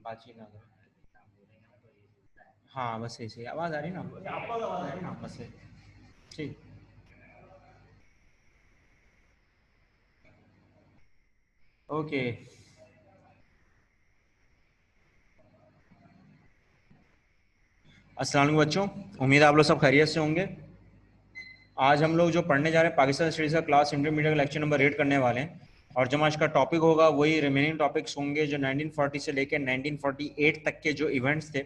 बातचीत ना करो। हाँ बस ऐसे आवाज़ आ रही ना, आपको आवाज़ आ रही ना बस ठीक। ओके, अस्सलाम वालेकुम बच्चों, उम्मीद है आप लोग सब खैरियत से होंगे। आज हम लोग जो पढ़ने जा रहे हैं पाकिस्तान स्टडीज़ का क्लास इंटरमीडिएट लेक्चर नंबर 8 करने वाले हैं। और जो आज का टॉपिक होगा वही रिमेनिंग टॉपिक्स होंगे जो 1940 से लेकर 1948 तक के जो इवेंट्स थे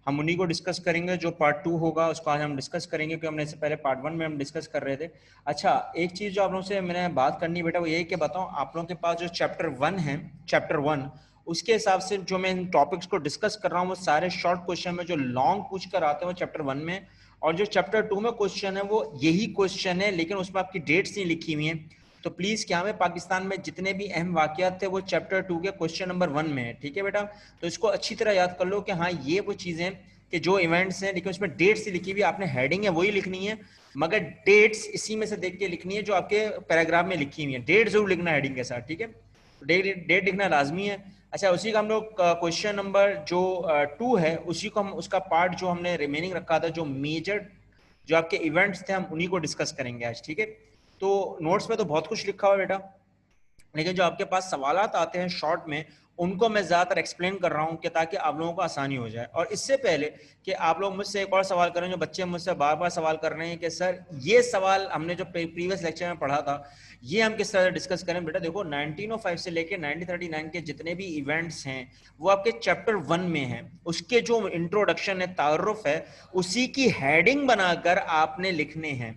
हम उन्हीं को डिस्कस करेंगे। जो पार्ट 2 होगा उसको आज हम डिस्कस करेंगे क्योंकि हमने इससे पहले पार्ट 1 में हम डिस्कस कर रहे थे। अच्छा, एक चीज़ जो आप लोगों से मैंने बात करनी बेटा वो यही कि बताऊँ आप लोगों के पास जो चैप्टर 1 है, चैप्टर 1 उसके हिसाब से जो मैं इन टॉपिक्स को डिस्कस कर रहा हूँ वो सारे शॉर्ट क्वेश्चन में जो लॉन्ग पूछ कर आते हैं वो चैप्टर 1 में, और जो चैप्टर 2 में क्वेश्चन है वो यही क्वेश्चन है लेकिन उसमें आपकी डेट्स नहीं लिखी हुई हैं। तो प्लीज़ क्या हमें पाकिस्तान में जितने भी अहम वाक़यात थे वो चैप्टर 2 के क्वेश्चन नंबर 1 में है, ठीक है बेटा। तो इसको अच्छी तरह याद कर लो कि हाँ ये वो चीज़ें कि जो इवेंट्स हैं लेकिन उसमें डेट्स लिखी हुई, आपने हेडिंग है वही लिखनी है मगर डेट्स इसी में से देख के लिखनी है जो आपके पैराग्राफ में लिखी हुई है। डेट जरूर लिखना है हेडिंग के साथ, ठीक है। डेट डेट लिखना लाजमी है। अच्छा, उसी का हम लोग क्वेश्चन नंबर जो 2 है उसी को हम उसका पार्ट जो हमने रिमेनिंग रखा था जो मेजर जो आपके इवेंट्स थे हम उन्हीं को डिस्कस करेंगे आज, ठीक है। तो नोट्स में तो बहुत कुछ लिखा हुआ है बेटा, लेकिन जो आपके पास सवालात आते हैं शॉर्ट में उनको मैं ज़्यादातर एक्सप्लेन कर रहा हूँ कि ताकि आप लोगों को आसानी हो जाए। और इससे पहले कि आप लोग मुझसे एक और सवाल करें, जो बच्चे मुझसे बार बार सवाल कर रहे हैं कि सर ये सवाल हमने जो प्रीवियस लेक्चर में पढ़ा था ये हम किस तरह डिस्कस करें। बेटा देखो 1905 से लेकर 1939 के जितने भी इवेंट्स हैं वो आपके चैप्टर 1 में हैं। उसके जो इंट्रोडक्शन है, तारुफ है, उसी की हेडिंग बनाकर आपने लिखने हैं।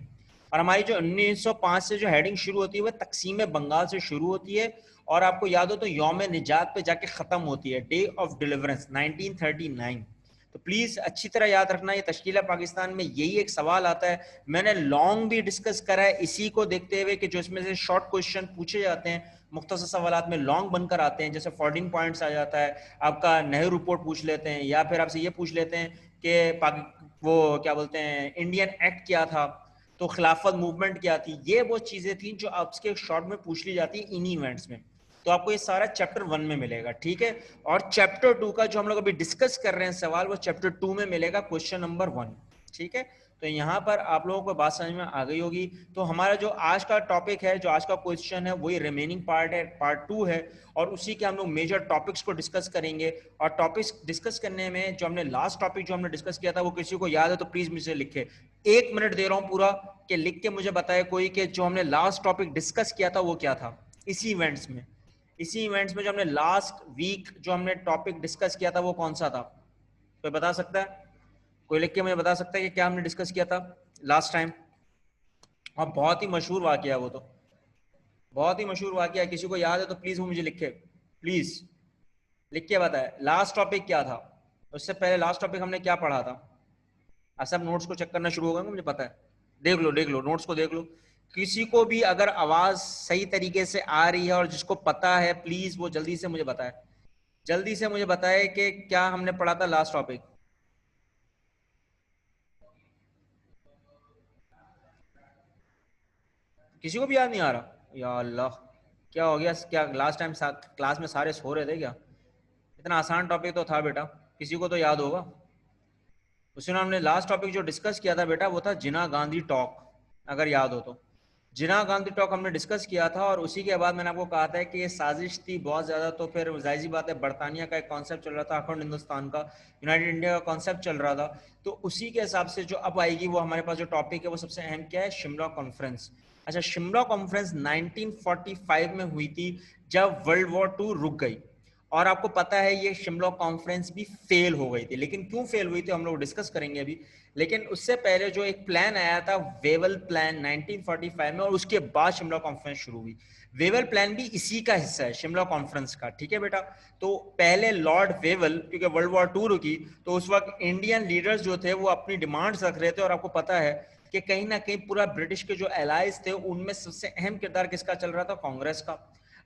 और हमारी जो 1905 से जो हेडिंग शुरू होती है वह तकसीम बंगाल से शुरू होती है और आपको याद हो तो यौम निजात पे जाके ख़त्म होती है, डे ऑफ डिलीवरेंस 1939। तो प्लीज़ अच्छी तरह याद रखना, ये तश्कील पाकिस्तान में यही एक सवाल आता है। मैंने लॉन्ग भी डिस्कस करा है इसी को देखते हुए कि जो इसमें से शॉर्ट क्वेश्चन पूछे जाते हैं मुख्तसर सवालात में लॉन्ग बनकर आते हैं, जैसे 14 पॉइंट्स आ जाता है, आपका नेहरू रिपोर्ट पूछ लेते हैं या फिर आपसे ये पूछ लेते हैं कि वो क्या बोलते हैं इंडियन एक्ट क्या था, तो खिलाफत मूवमेंट क्या थी। ये वो चीज़ें थी जो आपके शॉर्ट में पूछ ली जाती है इन्हीं इवेंट्स में। तो आपको ये सारा चैप्टर 1 में मिलेगा, ठीक है। और चैप्टर 2 का जो हम लोग अभी डिस्कस कर रहे हैं सवाल वो चैप्टर 2 में मिलेगा क्वेश्चन नंबर 1, ठीक है। तो यहाँ पर आप लोगों को बात समझ में आ गई होगी। तो हमारा जो आज का टॉपिक है, जो आज का क्वेश्चन है वही रिमेनिंग पार्ट है, पार्ट 2 है, और उसी के हम लोग मेजर टॉपिक्स को डिस्कस करेंगे। और टॉपिक्स डिस्कस करने में जो हमने लास्ट टॉपिक जो हमने डिस्कस किया था वो किसी को याद है तो प्लीज मुझे लिखे। 1 मिनट दे रहा हूँ पूरा कि लिख के मुझे बताए कोई कि जो हमने लास्ट टॉपिक डिस्कस किया था वो क्या था इसी इवेंट्स में। इसी इवेंट्स में जो हमने लास्ट वीक जो हमने टॉपिक डिस्कस किया था वो कौन सा था, कोई बता सकता है? कोई लिख के मुझे बता सकता है कि क्या हमने डिस्कस किया था लास्ट टाइम? और बहुत ही मशहूर वाकया, वो तो बहुत ही मशहूर वाकया, किसी को याद है तो प्लीज वो मुझे लिखे, प्लीज लिख के बताए लास्ट टॉपिक क्या था। उससे पहले लास्ट टॉपिक हमने क्या पढ़ा था? आप सब नोट्स को चेक करना शुरू हो गए, मुझे पता है। देख लो नोट्स को देख लो। किसी को भी अगर आवाज सही तरीके से आ रही है और जिसको पता है प्लीज वो जल्दी से मुझे बताए, जल्दी से मुझे बताए कि क्या हमने पढ़ा था लास्ट टॉपिक। किसी को भी याद नहीं आ रहा? या अल्लाह, क्या हो गया? क्या लास्ट टाइम क्लास में सारे सो रहे थे क्या? इतना आसान टॉपिक तो था बेटा, किसी को तो याद होगा। उसमें हमने लास्ट टॉपिक जो डिस्कस किया था बेटा वो था जिना गांधी टॉक, अगर याद हो तो। जिना गांधी टॉक हमने डिस्कस किया था और उसी के बाद मैंने आपको कहा था कि ये साजिश थी बहुत ज़्यादा। तो फिर जाहिर सी बात है बरतानिया का एक कॉन्सेप्ट चल रहा था, अखंड हिंदुस्तान का, यूनाइटेड इंडिया का कॉन्सेप्ट चल रहा था। तो उसी के हिसाब से जो अब आएगी वो हमारे पास जो टॉपिक है वो सबसे अहम क्या है, शिमला कॉन्फ्रेंस। अच्छा, शिमला कॉन्फ्रेंस 1945 में हुई थी जब वर्ल्ड वॉर 2 रुक गई। और आपको पता है ये शिमला कॉन्फ्रेंस भी फेल हो गई थी, लेकिन क्यों फेल हुई थी हम लोग डिस्कस करेंगे अभी। लेकिन उससे पहले जो एक प्लान आया था वेवल प्लान 1945 में, और उसके बाद शिमला कॉन्फ्रेंस शुरू हुई। वेवल प्लान भी इसी का हिस्सा है शिमला कॉन्फ्रेंस का, ठीक है बेटा। तो पहले लॉर्ड वेवल, क्योंकि वर्ल्ड वॉर 2 रुकी तो उस वक्त इंडियन लीडर्स जो थे वो अपनी डिमांड्स रख रहे थे, और आपको पता है कि कहीं ना कहीं पूरा ब्रिटिश के जो एलाइज थे उनमें सबसे अहम किरदार किसका चल रहा था, कांग्रेस का।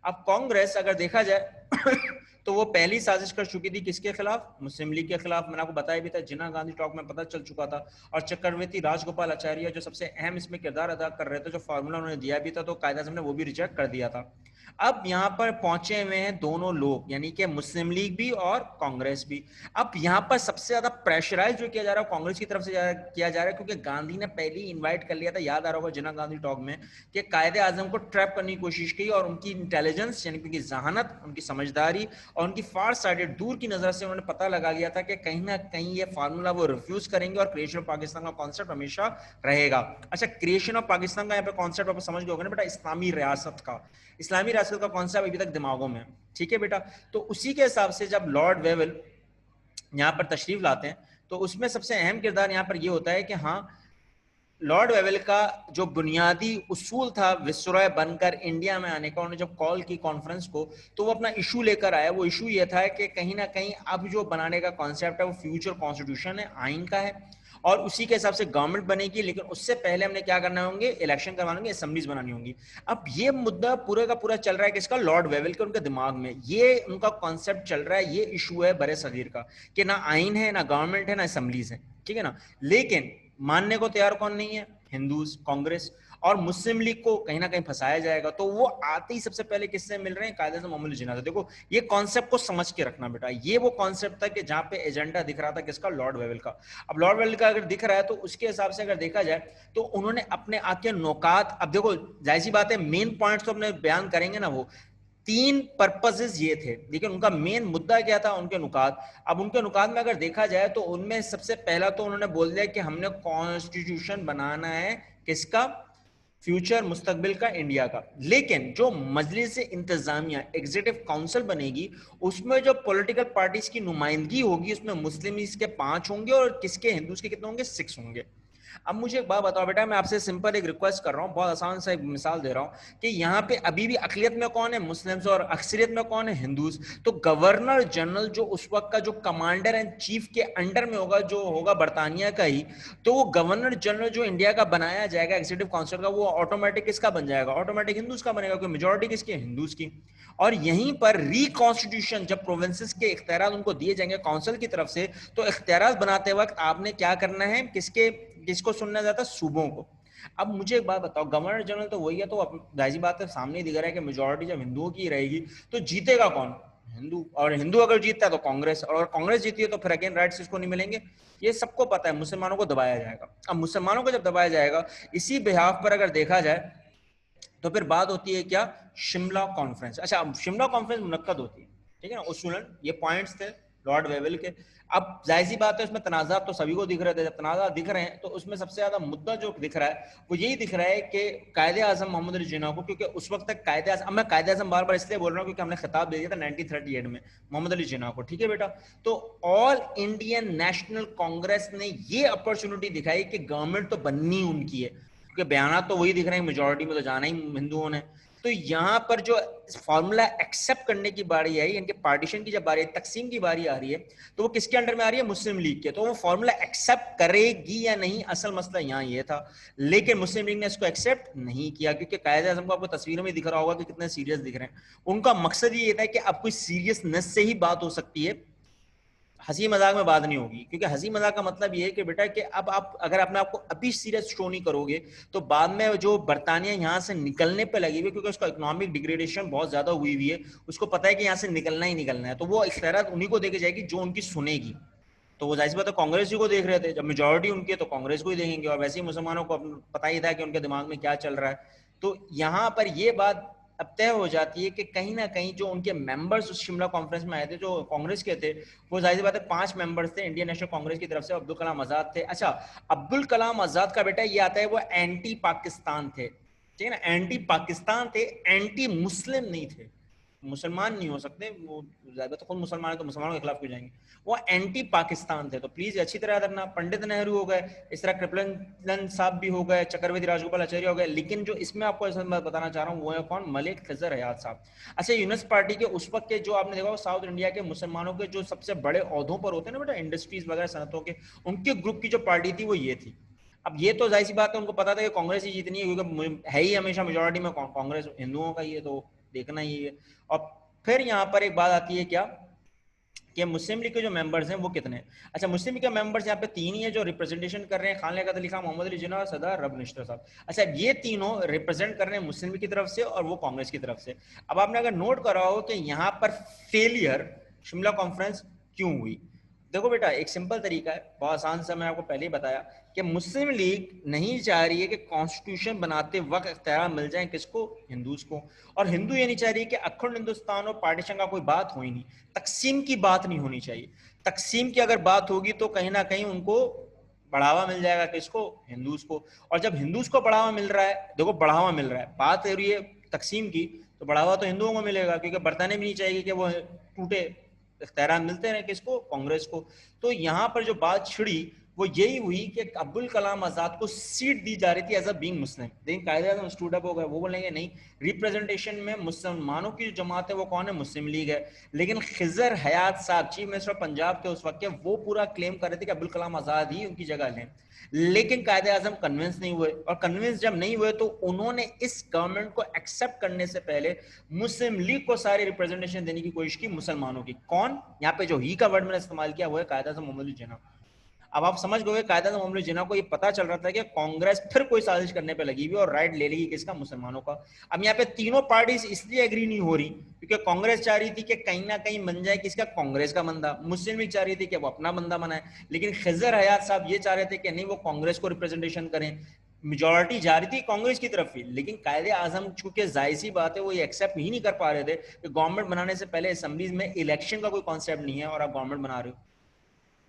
अब कांग्रेस अगर देखा जाए तो वो पहली साजिश कर चुकी थी किसके खिलाफ, मुस्लिम लीग के खिलाफ। मैंने आपको बताया भी था, जिना गांधी टॉक में पता चल चुका था। और चक्रवर्ती राजगोपाल आचार्य जो सबसे अहम इसमें किरदार अदा कर रहे थे, जो फार्मूला उन्होंने दिया भी था तो कायदा ने वो भी रिजेक्ट कर दिया था। अब यहाँ पर पहुंचे हुए हैं दोनों लोग, यानी कि मुस्लिम लीग भी और कांग्रेस भी। अब यहाँ पर सबसे ज्यादा प्रेशराइज जो किया जा रहा है कांग्रेस की तरफ से किया जा रहा है, क्योंकि गांधी ने पहले ही इनवाइट कर लिया था, याद आ रहा होगा जिन्ना गांधी टॉक में, कि कायदे आजम को ट्रैप करने की कोशिश की, और उनकी इंटेलिजेंस यानी उनकी जहानत, उनकी समझदारी और उनकी फार साइडेड दूर की नजर से उन्होंने पता लगा लिया था कि कहीं ना कहीं ये फार्मूला वो रिफ्यूज करेंगे और क्रिएशन ऑफ पाकिस्तान का कॉन्सेप्ट हमेशा रहेगा। अच्छा, क्रिएशन ऑफ पाकिस्तान का यहाँ पे कॉन्सेप्ट आप समझ गए होंगे ना बेटा, इस्लामी रियासत का, इस्लामी रियासत का कॉन्सेप्ट अभी तक दिमागों में, ठीक है बेटा। तो उसी के हिसाब से जब लॉर्ड वेवल यहाँ पर तशरीफ लाते हैं, तो उसमें सबसे अहम किरदार यहाँ पर ये होता है कि हाँ, लॉर्ड वेवल का जो बुनियादी उसूल था विसरॉय बनकर इंडिया में आने का, उन्होंने जब कॉल की कॉन्फ्रेंस को, तो वो अपना इशू लेकर आया। वो इशू ये था कि कहीं ना कहीं अब जो बनाने का कॉन्सेप्ट है वो फ्यूचर कॉन्स्टिट्यूशन है, आइन का है, और उसी के हिसाब से गवर्नमेंट बनेगी, लेकिन उससे पहले हमने क्या करना होंगे, इलेक्शन करवाने होंगे, असेंबलीज बनानी होंगी। अब ये मुद्दा पूरे का पूरा चल रहा है किसका, लॉर्ड वेवल के, उनके दिमाग में ये उनका कॉन्सेप्ट चल रहा है, ये इशू है बड़े सगीर का, कि ना आइन है, ना गवर्नमेंट है, ना असेंबलीज है, ठीक है ना। लेकिन मानने को तैयार कौन नहीं है, हिंदूज, कांग्रेस और मुस्लिम लीग को कहीं ना कहीं फंसाया जाएगा। तो वो आते ही सबसे पहले किससे मिल रहे हैं, कायदे से मोहम्मद जिन्ना से। देखो ये कॉन्सेप्ट को समझ के रखना बेटा, ये वो कॉन्सेप्ट था कि जहां पे एजेंडा दिख रहा था किसका, लॉर्ड वेवल का। अब लॉर्ड वेवल का अगर दिख रहा है तो उसके हिसाब से अगर देखा जाए तो उन्होंने अपने आके नौकात, अब देखो जाहिर सी बात है मेन पॉइंट्स तो अपने बयान करेंगे ना, वो तीन पर्पसेस ये थे, लेकिन उनका मेन मुद्दा क्या था, उनके नुकात। अब उनके नुकात में अगर देखा जाए तो उनमें सबसे पहला तो उन्होंने बोल दिया कि हमने कॉन्स्टिट्यूशन बनाना है किसका, फ्यूचर मुस्तकबिल का, इंडिया का। लेकिन जो मजलिस इंतजामिया एग्जीक्यूटिव काउंसिल बनेगी, उसमें जो पॉलिटिकल पार्टीज की नुमाइंदगी होगी, उसमें मुस्लिम के 5 होंगे और किसके, हिंदूज के कितने होंगे, 6 होंगे। अब मुझे एक बात बताओ बेटा, मैं आपसे सिंपल एक रिक्वेस्ट कर रहा हूँ, बहुत आसान सा एक मिसाल दे रहा हूँ कि यहाँ पे अभी भी अकलियत में कौन है, मुस्लिम्स, और अक्सरियत में कौन है, हिंदूज। तो गवर्नर जनरल जो उस वक्त का जो कमांडर एंड चीफ के अंडर में होगा, जो होगा बरतानिया का ही, तो वो गवर्नर जनरल जो इंडिया का बनाया जाएगा एग्जीक्यूटिव काउंसिल का, वो ऑटोमेटिक किसका बन जाएगा, ऑटोमेटिक हिंदूज का बनेगा, क्योंकि मेजोरिटी किसकी है, हिंदूज की। और यहीं पर रिकॉन्स्टिट्यूशन जब प्रोविंसेस के इख्तियारात उनको दिए जाएंगे काउंसिल की तरफ से, तो इख्तियारात बनाते वक्त आपने क्या करना है, किसको सुनना जाता है, सूबों को। अब मुझे एक बात बताओ, गवर्नर जनरल तो वही है, तो जाहिर सी बात है सामने ही दिख रहा है कि मेजोरिटी जब हिंदुओं की रहेगी तो जीतेगा कौन, हिंदू। और हिंदू अगर जीतता है तो कांग्रेस, और कांग्रेस जीती है तो फिर अगेन राइट्स इसको नहीं मिलेंगे। ये सबको पता है, मुसलमानों को दबाया जाएगा। अब मुसलमानों को जब दबाया जाएगा, इसी बिहाफ पर अगर देखा जाए तो फिर बात होती है क्या, शिमला कॉन्फ्रेंस। अच्छा, शिमला कॉन्फ्रेंस मुनक्कद होती है, ठीक है ना, उसूलन ये पॉइंट्स थे लॉर्ड वेवल के। अब जाहिर सी बात है उसमें तनाज़ा तो सभी को दिख रहे थे, जब तनाज़ा दिख रहे हैं तो उसमें सबसे ज्यादा मुद्दा जो दिख रहा है वो यही दिख रहा है कि कायदे आजम मोहम्मद अली जिन्ना को, क्योंकि उस वक्त तक कायदे आजम, अब मैं कायदे आजम बार बार इसलिए बोल रहा हूँ क्योंकि हमने खिताब दे दिया था 1938 में मोहम्मद अली जिन्ना को, ठीक है बेटा। तो ऑल इंडियन नेशनल कांग्रेस ने ये अपॉर्चुनिटी दिखाई कि गवर्नमेंट तो बननी उनकी है, क्योंकि बयान तो वही दिख रहे हैं, मेजोरिटी में तो जाना ही हिंदुओं ने। तो यहाँ पर जो फॉर्मूला एक्सेप्ट करने की बारी आई, इनके पार्टीशन की जब बारी, तकसीम की बारी आ रही है, तो वो किसके अंडर में आ रही है, मुस्लिम लीग के। तो वो फॉर्मूला एक्सेप्ट करेगी या नहीं, असल मसला यहाँ ये था। लेकिन मुस्लिम लीग ने इसको एक्सेप्ट नहीं किया, क्योंकि कायदे आज़म को आपको तस्वीरों में दिख रहा होगा कि कितने सीरियस दिख रहे हैं। उनका मकसद ये था कि अब कोई सीरियसनेस से ही बात हो सकती है, हंसी मजाक में बात नहीं होगी। क्योंकि हंसी मजाक का मतलब ये है कि बेटा कि अब आप अगर अपने आपको अभी सीरियस शो नहीं करोगे तो बाद में जो बरतानिया यहाँ से निकलने पे लगी हुई, क्योंकि उसका इकोनॉमिक डिग्रेडेशन बहुत ज्यादा हुई हुई है, उसको पता है कि यहाँ से निकलना ही निकलना है, तो वो इख्तियारात उन्हीं को देके जाएगी जो उनकी सुनेगी। तो वो जाहिर सी बात है कांग्रेस ही को देख रहे थे, जब मेजोरिटी उनकी है तो कांग्रेस को ही देखेंगे, और वैसे ही मुसलमानों को पता ही था कि उनके दिमाग में क्या चल रहा है। तो यहाँ पर ये बात अब तय हो जाती है कि कहीं ना कहीं जो उनके मेंबर्स उस शिमला कॉन्फ्रेंस में आए थे जो कांग्रेस के थे, वो जाहिर सी बात है 5 मेंबर्स थे इंडियन नेशनल कांग्रेस की तरफ से। अब्दुल कलाम आजाद थे। अच्छा, अब्दुल कलाम आजाद का बेटा ये आता है वो एंटी पाकिस्तान थे, ठीक है ना, एंटी पाकिस्तान थे, एंटी मुस्लिम नहीं थे। मुसलमान नहीं हो सकते वो, तो खुद मुसलमान है तो मुसलमानों के खिलाफ क्यों जाएंगे, वो एंटी पाकिस्तान थे। तो प्लीज अच्छी तरह रखना, पंडित नेहरू हो गए, इस तरह कृपलन साहब भी हो गए, चक्रवर्ती राजगोपाल आचार्य हो गए, लेकिन जो इसमें आपको ऐसा मैं बताना चाह रहा हूँ वो है कौन, मलिक खजर हयात साहब। अच्छा, यूनिस पार्टी के उस वक्त के जो आपने देखा साउथ इंडिया के मुसलमानों के जो सबसे बड़े ओहदों पर होते हैं ना बेटा, इंडस्ट्रीज वगैरह सनतों के, उनके ग्रुप की जो पार्टी थी वो ये थी। अब ये तो जाहिर सी बात है उनको पता था कि कांग्रेस ही जीतनी है, क्योंकि है ही हमेशा मेजोरिटी में कांग्रेस हिंदुओं का ही है, तो देखना ही है। और फिर यहाँ पर एक बात आती है क्या, कि मुस्लिम लीग के जो मेंबर्स हैं वो कितने हैं। अच्छा, मुस्लिम लीग के मेंबर्स यहाँ पे 3 ही है जो रिप्रेजेंटेशन कर रहे हैं, खान लियाकत अली खान, मोहम्मद अली जिन्ना और सरदार रब निश्तर साहब। अच्छा, ये तीनों रिप्रेजेंट कर रहे हैं मुस्लिम लीग की तरफ से और वो कांग्रेस की तरफ से। अब आपने अगर नोट करा हो कि यहाँ पर फेलियर शिमला कॉन्फ्रेंस क्यों हुई, देखो बेटा एक सिंपल तरीका है, बहुत आसान सा, मैं आपको पहले ही बताया कि मुस्लिम लीग नहीं चाह रही है कि कॉन्स्टिट्यूशन बनाते वक्त इख्तियार मिल जाए किसको, हिंदूज को। और हिंदू ये नहीं चाह रही कि अखंड हिंदुस्तान और पार्टीशन का कोई बात हो ही नहीं, तकसीम की बात नहीं होनी चाहिए। तकसीम की अगर बात होगी तो कहीं ना कहीं उनको बढ़ावा मिल जाएगा, किसको, हिंदूज को। और जब हिंदूज को बढ़ावा मिल रहा है, देखो बढ़ावा मिल रहा है, बात हो रही है तकसीम की, तो बढ़ावा तो हिंदुओं को मिलेगा, क्योंकि बरताने भी नहीं चाहिए कि वो टूटे, इख्तियार मिलते रहे किसको, कांग्रेस को। तो यहाँ पर जो बात छिड़ी वो यही हुई कि अब्दुल कलाम आजाद को सीट दी जा रही थी एज अ बीइंग मुस्लिम, लेकिन कायदे स्टूड अप हो गए, वो बोलेंगे नहीं, रिप्रेजेंटेशन में मुसलमानों की जो जमात है वो कौन है, मुस्लिम लीग है। लेकिन खिजर हयात साहब चीफ मिनिस्टर पंजाब के उस वक्त के, वो पूरा क्लेम कर रहे थे कि अब्दुल कलाम आजाद ही उनकी जगह लें, लेकिन कायदे आजम कन्विंस नहीं हुए। और कन्विंस जब नहीं हुए तो उन्होंने इस गवर्नमेंट को एक्सेप्ट करने से पहले मुस्लिम लीग को सारी रिप्रेजेंटेशन देने की कोशिश की मुसलमानों की। कौन, यहाँ पे जो ही का वर्ड मैंने इस्तेमाल किया वो है कायदे आजम मोहम्मद अली जिन्ना। अब आप समझ गए, कायदे आजम मोहम्मद अली जिन्ना को ये पता चल रहा था कि कांग्रेस फिर कोई साजिश करने पे लगी हुई और राइट ले लेगी किसका, मुसलमानों का। अब यहाँ पे तीनों पार्टीज इसलिए एग्री नहीं हो रही क्योंकि कांग्रेस चाह रही थी कि कहीं ना कहीं बन जाए किसका, कांग्रेस का बंदा, मुस्लिम लीग चाह रही थी कि वो अपना बंदा बनाए, लेकिन खिजर हयात साहब ये चाह रहे थे कि नहीं वो कांग्रेस को रिप्रेजेंटेशन करें। मेजोरिटी जा रही थी कांग्रेस की तरफ ही, लेकिन कायदे आजम चूंकि जाहिर सी बात है वो ये एक्सेप्ट ही नहीं कर पा रहे थे कि गवर्नमेंट बनाने से पहले असेंबलीज में इलेक्शन का कोई कॉन्सेप्ट नहीं है और आप गवर्नमेंट बना रहे हो।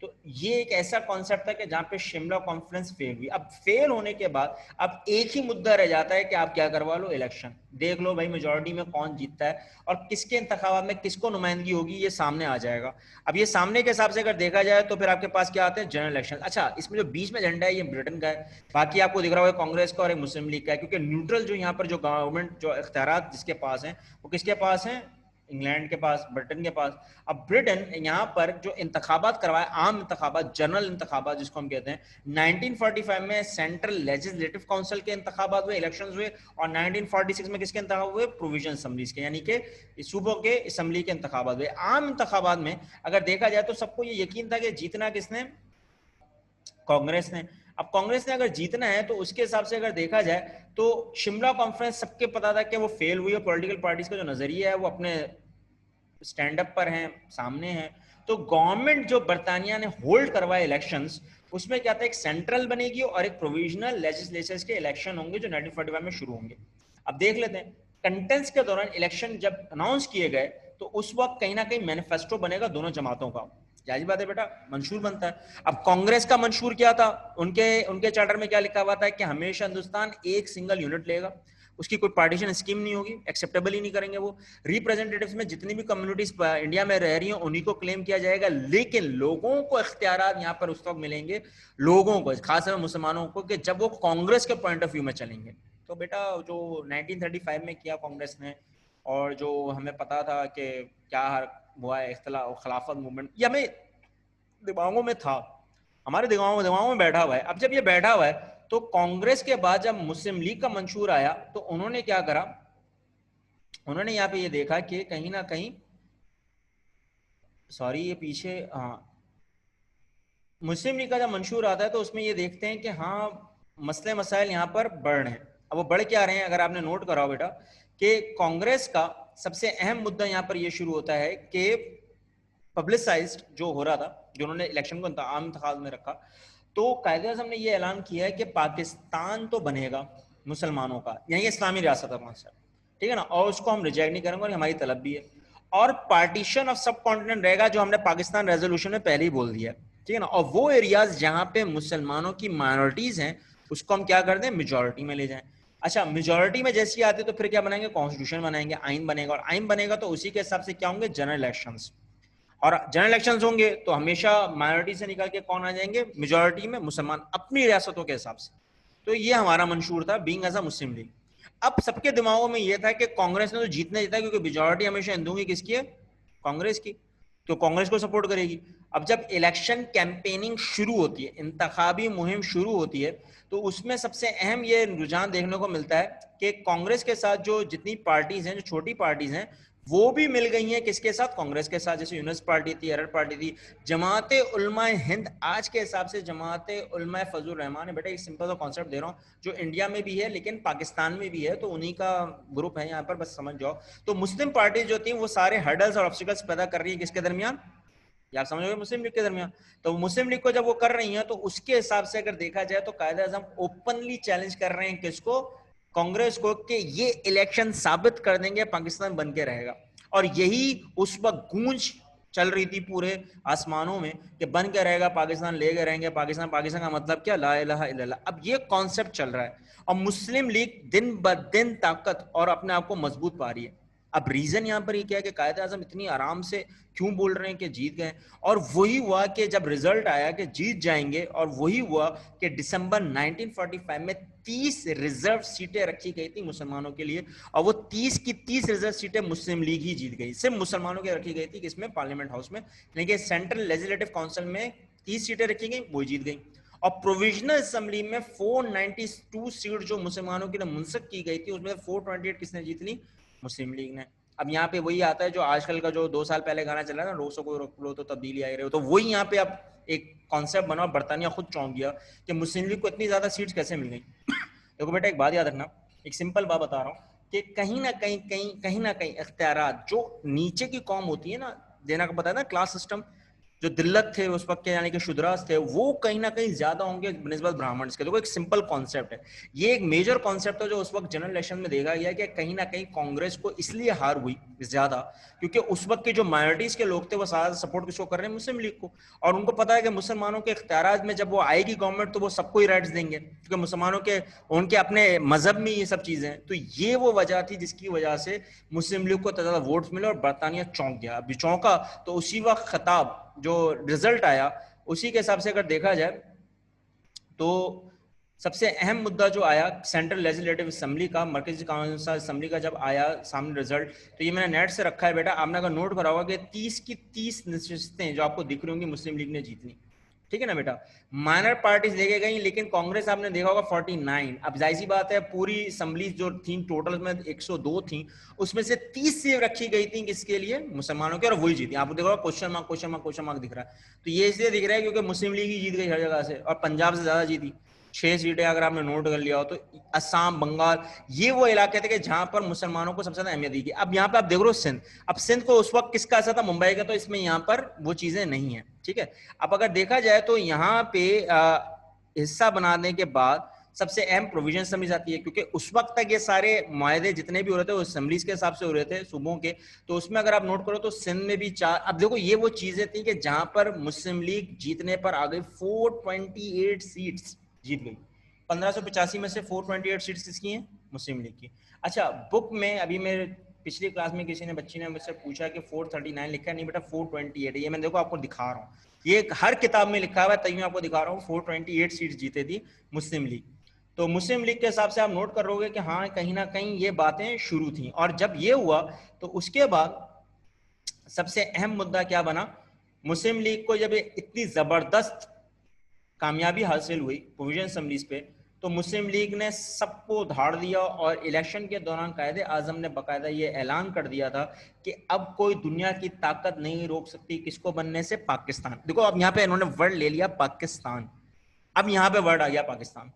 तो ये एक ऐसा कॉन्सेप्ट था कि जहां पे शिमला कॉन्फ्रेंस फेल हुई। अब फेल होने के बाद अब एक ही मुद्दा रह जाता है कि आप क्या करवा लो, इलेक्शन देख लो भाई मेजोरिटी में कौन जीतता है और किसके इंतखाबात में किसको नुमाइंदगी होगी, ये सामने आ जाएगा। अब ये सामने के हिसाब से अगर देखा जाए तो फिर आपके पास क्या आते हैं, जनरल इलेक्शन। अच्छा, इसमें जो बीच में झंडा है ये ब्रिटेन का है, बाकी आपको दिख रहा होगा कांग्रेस का और एक मुस्लिम लीग का है, क्योंकि न्यूट्रल जो यहाँ पर जो गवर्नमेंट जो इख्तियार जिसके पास है वो किसके पास है, इंग्लैंड के पास, ब्रिटेन के पास। अब ब्रिटेन यहाँ पर जो इंतखाबात करवाए, आम इंतखाबात, जनरल इंतखाबात जिसको हम कहते हैं, 1945 में सेंट्रल लेजिस्लेटिव काउंसिल के इंतखाबात हुए, इलेक्शंस हुए, और 1946 में किसके इंतखाब हुए, प्रोविजन असेंबलीज के, यानी कि सूबों के असेंबली के इंतखाबात हुए। आम इंतखाबात में अगर देखा जाए तो सबको ये यकीन था कि जीतना किसने, कांग्रेस ने। अब कांग्रेस ने अगर जीतना है तो उसके हिसाब से अगर देखा जाए तो शिमला कॉन्फ्रेंस सबके पता था कि वो फेल हुई है, पॉलिटिकल पार्टीज का जो नजरिया है वो अपने स्टैंड अप पर हैं, सामने हैं। तो गवर्नमेंट जो बर्तानिया ने होल्ड करवाए इलेक्शंस, उसमें क्या था, एक सेंट्रल बनेगी और एक प्रोविजनल लेजिस्लेचर्स के इलेक्शन होंगे जो 1945 में शुरू होंगे। अब देख लेते हैं कंटेंट्स के दौरान इलेक्शन जब अनाउंस किए गए तो उस वक्त कहीं ना कहीं मैनिफेस्टो बनेगा दोनों जमातों का, जाहिर बात है बेटा, मंशूर बनता है। अब कांग्रेस का मंशूर क्या था, उनके उनके चार्टर में क्या लिखा हुआ था कि हमेशा हिंदुस्तान एक सिंगल यूनिट लेगा, उसकी कोई पार्टीशन स्कीम नहीं होगी, एक्सेप्टेबल ही नहीं करेंगे वो। रिप्रेजेंटेटिव्स में जितनी भी कम्युनिटीज इंडिया में रह रही हैं उन्हीं को क्लेम किया जाएगा, लेकिन लोगों को इख्तियारात यहाँ पर उस वक्त मिलेंगे, लोगों को, खासकर मुसलमानों को, कि जब वो कांग्रेस के पॉइंट ऑफ व्यू में चलेंगे। तो बेटा जो 1935 में किया कांग्रेस ने, और जो हमें पता था कि क्या हुआ है खिलाफत मूवमेंट, ये हमें दिमागों में था, हमारे दिमागों में बैठा हुआ है। अब जब ये बैठा हुआ है तो कांग्रेस के बाद जब मुस्लिम लीग का मंशूर आया तो उन्होंने क्या करा, उन्होंने यहाँ पे ये देखा कि कहीं ना कहीं, सॉरी ये पीछे, हाँ, मुस्लिम लीग का जब मंशूर आता है तो उसमें ये देखते हैं कि हाँ मसले मसाइल यहाँ पर बढ़ रहे हैं। अब वो बढ़ क्या रहे हैं, अगर आपने नोट करा हो बेटा, कि कांग्रेस का सबसे अहम मुद्दा यहाँ पर ये शुरू होता है कि पब्लिसाइज्ड जो हो रहा था, जो उन्होंने इलेक्शन को आम इंतखाब में रखा, तो कायदे आज़म ने ये ऐलान किया है कि पाकिस्तान तो बनेगा मुसलमानों का, यानी इस्लामी रियासत है, ठीक है ना, और उसको हम रिजेक्ट नहीं करेंगे और हमारी तलब भी है। और पार्टीशन ऑफ सब कॉन्टिनेंट रहेगा, जो हमने पाकिस्तान रेजोल्यूशन में पहले ही बोल दिया, ठीक है ना। और वो एरियाज जहां पे मुसलमानों की माइनॉरिटीज हैं उसको हम क्या कर दें, मेजोरिटी में ले जाएं। अच्छा, मेजोरिटी में जैसी आती है तो फिर क्या बनाएंगे, कॉन्स्टिट्यूशन बनाएंगे, आइन बनेगा, और आइन बनेगा तो उसी के हिसाब से क्या होंगे, जनरल इलेक्शंस। और जनरल इलेक्शंस होंगे तो हमेशा माइनॉरिटी से निकल के कौन आ जाएंगे, मेजोरिटी में मुसलमान, अपनी रियासतों के हिसाब से। तो ये हमारा मंशूर था being as a Muslim League. अब सबके दिमागों में ये था कि कांग्रेस ने तो जीतने जीता, क्योंकि मेजोरिटी हमेशा हिंदुओं की किसकी है, कांग्रेस की, तो कांग्रेस को सपोर्ट करेगी। अब जब इलेक्शन कैंपेनिंग शुरू होती है, इंतखाबी मुहिम शुरू होती है, तो उसमें सबसे अहम ये रुझान देखने को मिलता है कि कांग्रेस के साथ जो जितनी पार्टीज हैं, जो छोटी पार्टीज हैं, वो भी मिल गई हैं किसके साथ? कांग्रेस के साथ। जैसे यूनिस पार्टी थी, अरब पार्टी थी, जमात उलमाए हिंद आज के हिसाब से जमात उलमाए फजल रहमान है। बेटा एक सिंपल सा कॉन्सेप्ट दे रहा हूँ जो इंडिया में भी है लेकिन पाकिस्तान में भी है, तो उन्हीं का ग्रुप है यहाँ पर, बस समझ जाओ। तो मुस्लिम पार्टी जो थी वो सारे हर्डल्स और ऑब्स्टिकल्स पैदा कर रही है किसके दरमियान? या आप समझोगे मुस्लिम लीग के दरमियान। तो मुस्लिम लीग को जब वो कर रही है तो उसके हिसाब से अगर देखा जाए तो कायदे आजम ओपनली चैलेंज कर रहे हैं किसको? कांग्रेस को, कि ये इलेक्शन साबित कर देंगे पाकिस्तान बन के रहेगा। और यही उस वक्त गूंज चल रही थी पूरे आसमानों में कि बन के रहेगा पाकिस्तान, ले के रहेंगे पाकिस्तान। पाकिस्तान का मतलब क्या? ला इलाहा इल्लल्लाह। अब ये कॉन्सेप्ट चल रहा है और मुस्लिम लीग दिन ब दिन ताकत और अपने आप को मजबूत पा रही है। अब रीजन यहां पर ये क्या है कि कायदे आजम इतनी आराम से क्यों बोल रहे हैं कि जीत गए? और वही हुआ कि जब रिजल्ट आया कि जीत जाएंगे, और वही हुआ कि दिसंबर 1945 में 30 रिजर्व सीटें रखी गई थी मुसलमानों के लिए, और वो 30 की 30 रिजर्व सीटें मुस्लिम लीग ही जीत गई। सिर्फ मुसलमानों की रखी गई थी किसमें? पार्लियामेंट हाउस में। लेकिन सेंट्रल लेजिस्लेटिव काउंसिल में 30 सीटें रखी गई, वो जीत गई। और प्रोविजनल असेंबली में 492 सीट जो मुसलमानों के लिए मुंसक की गई थी, उसमें 428 किसने जीत ली? मुस्लिम लीग ने। अब यहाँ पे वही आता है जो आजकल का जो 2 साल पहले गाना चला ना, रोसो को रोक लो तो तब्दीली आई रहे हो, तो वही यहाँ पे अब एक कॉन्सेप्ट बना। बरतानिया खुद चौंक गया कि मुस्लिम लीग को इतनी ज्यादा सीट्स कैसे मिल गई। देखो बेटा एक बात याद रखना, एक सिंपल बात बता रहा हूँ कि कहीं ना कहीं इख्तियारात जो नीचे की कौम होती है ना, देना का पता है ना, क्लास सिस्टम, जो दिल्लत थे उस वक्त के यानी कि शुद्रास थे, वो कहीं ना कहीं ज्यादा होंगे निस्बत ब्राह्मण्स के। देखो एक सिंपल कॉन्सेप्ट है, ये एक मेजर कॉन्सेप्ट है जो उस वक्त जनरल इलेक्शन में देखा गया कि कहीं ना कहीं कांग्रेस को इसलिए हार हुई ज्यादा, क्योंकि उस वक्त के जो माइनॉरिटीज के लोग थे वो ज्यादा सपोर्ट किसको कर रहे हैं? मुस्लिम लीग को। और उनको पता है कि मुसलमानों के इख्तियारात में जब वो आएगी गवर्नमेंट तो वो सबको ही राइट्स देंगे, क्योंकि मुसलमानों के उनके अपने मजहब में ये सब चीजें हैं। तो ये वो वजह थी जिसकी वजह से मुस्लिम लीग को ज्यादा वोट्स मिले और बरतानिया चौंक गया। अभी चौंका तो उसी वक्त खिताब जो रिजल्ट आया उसी के हिसाब से अगर देखा जाए तो सबसे अहम मुद्दा जो आया सेंट्रल लेजिस्लेटिव असेंबली का, मरकजी काउंसिल असेंबली का जब आया सामने रिजल्ट, तो ये मैंने नेट से रखा है बेटा, आपने अगर नोट भरा होगा कि 30 की 30 नशिस्तें जो आपको दिख रही होंगी मुस्लिम लीग ने जीतनी। ठीक है ना बेटा? माइनर पार्टीज लेके गई लेकिन कांग्रेस आपने देखा होगा 49। अब जाहिर सी बात है पूरी असेंबली जो थी टोटल में 102 थी, उसमें से 30 सीट रखी गई थी किसके लिए? मुसलमानों के, और वही जीती। आपको देखो question mark question mark question mark दिख रहा है, तो ये इसलिए दिख रहा है क्योंकि मुस्लिम लीग ही जीत गई हर जगह से, और पंजाब से ज्यादा जीती 6 सीटें अगर आपने नोट कर लिया हो तो। असम, बंगाल, ये वो इलाके थे कि जहां पर मुसलमानों को सबसे ज्यादा अहमियत दी गई। अब यहाँ पे आप देख रहे हो सिंध, अब सिंध को उस वक्त किसका असर था? मुंबई का, तो इसमें यहाँ पर वो चीजें नहीं है। ठीक है, अब अगर देखा जाए तो यहाँ पे हिस्सा बनाने के बाद सबसे अहम प्रोविजन असेंबली आती है, क्योंकि उस वक्त तक ये सारे मुआहदे जितने भी हो रहे थे वो असेंबलीज के हिसाब से हो रहे थे सूबों के। तो उसमें अगर आप नोट करो तो सिंध में भी 4। अब देखो ये वो चीजें थी कि जहां पर मुस्लिम लीग जीतने पर आ गई, 428 सीट्स जीत गई। 1585 में से 428 सीट्स किसकी हैं? मुस्लिम लीग की। अच्छा, बुक में अभी मेरे पिछली क्लास में किसी ने बच्ची ने मुझसे पूछा कि 439 लिखा है, नहीं बेटा 428 है। ये मैं देखो आपको दिखा रहा हूँ, ये हर किताब में लिखा हुआ है, तभी मैं आपको दिखा रहा हूँ। 428 सीट्स जीते थी मुस्लिम लीग। तो मुस्लिम लीग के हिसाब से आप नोट कर रहोगे कि हाँ कहीं ना कहीं ये बातें शुरू थी। और जब ये हुआ तो उसके बाद सबसे अहम मुद्दा क्या बना? मुस्लिम लीग को जब इतनी जबरदस्त कामयाबी हासिल हुई प्रोविजन असेंबलीज पे, तो मुस्लिम लीग ने सबको धाड़ दिया और इलेक्शन के दौरान कायदे आजम ने बाकायदा ये ऐलान कर दिया था कि अब कोई दुनिया की ताकत नहीं रोक सकती किसको बनने से? पाकिस्तान। देखो अब यहाँ पे इन्होंने वर्ड ले लिया पाकिस्तान, अब यहाँ पे वर्ड आ गया पाकिस्तान।